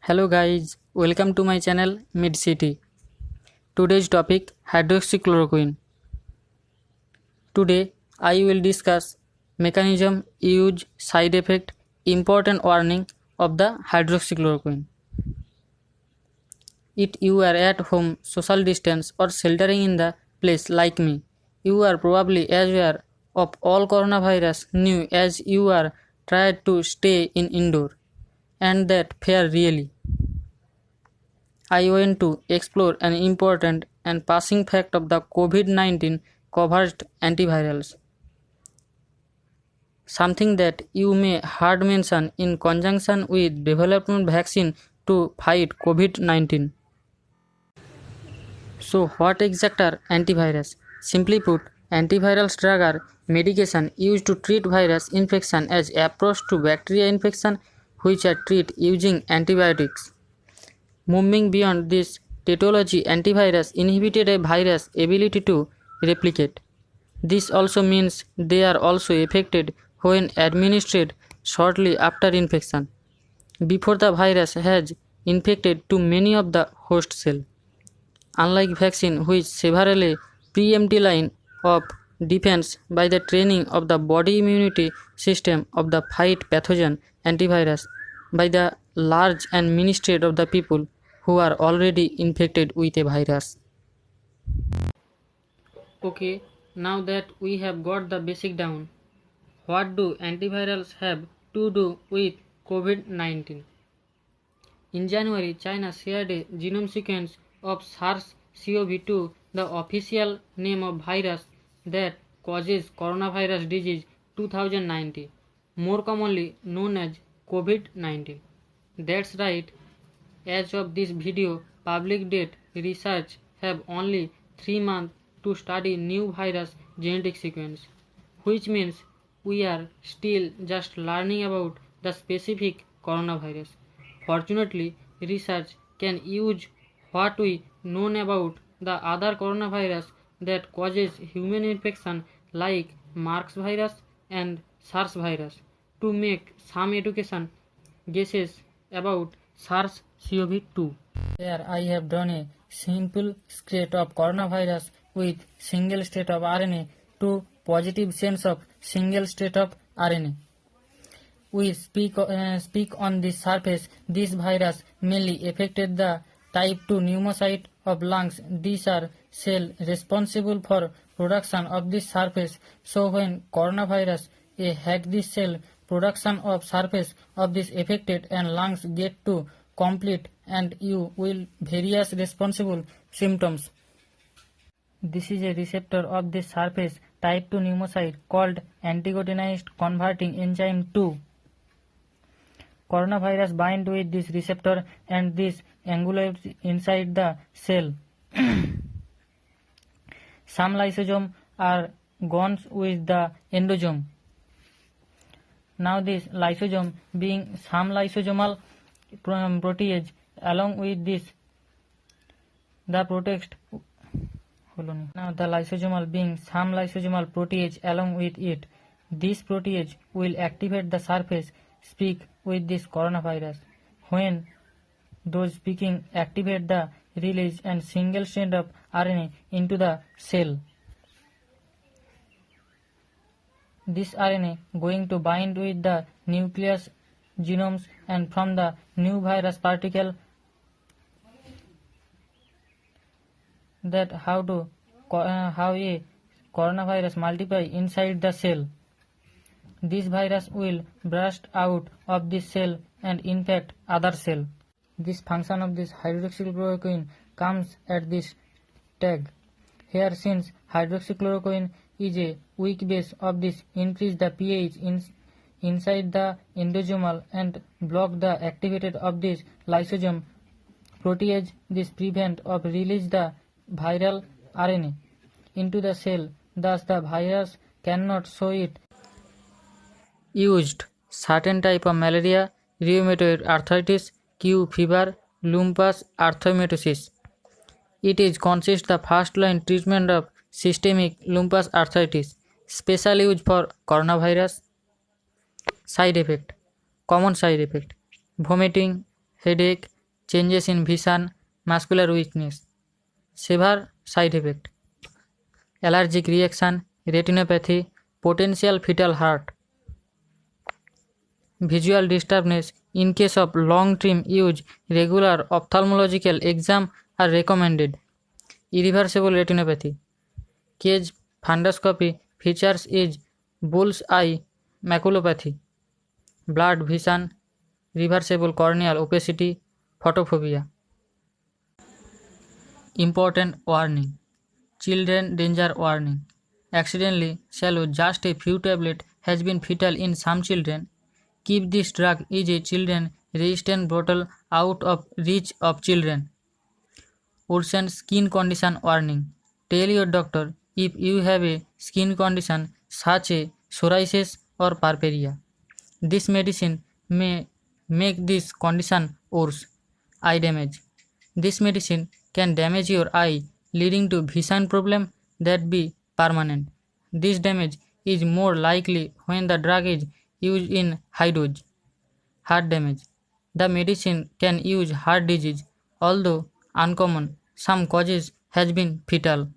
Hello guys, welcome to my channel Mid City. Today's topic hydroxychloroquine. Today I will discuss mechanism, use, side effect, important warning of the hydroxychloroquine. If you are at home, social distance or sheltering in the place like me, you are probably as aware of all coronavirus new as you are tried to stay in indoor, and that fair really. I want to explore an important and passing fact of the COVID-19 covered antivirals, something that you may heard mentioned in conjunction with development vaccine to fight COVID-19. So what exact are antivirals? Simply put, antivirals drug are medication used to treat virus infection as approach to bacteria infection which are treated using antibiotics. Moving beyond this tautology, antivirus inhibited a virus' ability to replicate. This also means they are also effective when administered shortly after infection, before the virus has infected too many of the host cells. Unlike vaccine, which severely preempt line of defense by the training of the body immunity system of the fight pathogen, antivirus by the large and ministry of the people who are already infected with a virus. Okay, now that we have got the basic down, what do antivirals have to do with COVID-19? In January, China shared a genome sequence of SARS-CoV-2, the official name of virus that causes coronavirus disease 2019, more commonly known as COVID-19. That's right, as of this video public date, research have only 3 months to study new virus genetic sequence, which means we are still just learning about the specific coronavirus. Fortunately, research can use what we know about the other coronavirus that causes human infection like Marks virus and SARS virus to make some education guesses about SARS-CoV-2. Here I have drawn a simple script of coronavirus with single strand of RNA to positive sense of single strand of RNA. We speak on this surface. This virus mainly affected the type 2 pneumocyte of lungs. These are cells responsible for production of this surface. So when coronavirus hack this cell, production of surface of this affected and lungs get to complete and you will various responsible symptoms. This is a receptor of this surface type 2 pneumocyte called anticotinase converting enzyme 2. Coronavirus bind with this receptor and this angulates inside the cell. Some lysosomes are gone with the endosome. Now this lysosome being some lysosomal protease along with this the protect. Now the lysosomal being some lysosomal protease along with it. This protease will activate the surface speak with this coronavirus. When those speaking activate the release and single strand of RNA into the cell. This RNA going to bind with the nucleus genomes and from the new virus particle that how a coronavirus multiply inside the cell. This virus will burst out of this cell and infect other cell. This function of this hydroxychloroquine comes at this tag. Here since hydroxychloroquine is a weak base of this increase the pH inside the endosomal and block the activity of this lysosome protease. This prevent of release the viral RNA into the cell. Thus the virus cannot show it. Used certain type of malaria, rheumatoid arthritis, Q fever, lupus erythematosus. It is consists the first line treatment of systemic lupus arthritis, special used for coronavirus. Side effect. Common side effect: vomiting, headache, changes in vision, muscular weakness. Severe side effect: allergic reaction, retinopathy, potential fetal heart. Visual disturbance: in case of long-term use, regular ophthalmological exam are recommended. Irreversible retinopathy. Case fundoscopy features is bull's eye maculopathy, blurred vision, reversible corneal opacity, photophobia. Important warning: children danger warning. Accidentally swallow just a few tablets has been fatal in some children. Keep this drug is a children resistant bottle out of reach of children. Worsen skin condition warning. Tell your doctor if you have a skin condition such as psoriasis or purpura. This medicine may make this condition worse. Eye damage. This medicine can damage your eye, leading to vision problem that be permanent. This damage is more likely when the drug is used in high dose. Heart damage. The medicine can use heart disease, although uncommon. Some causes has been fatal.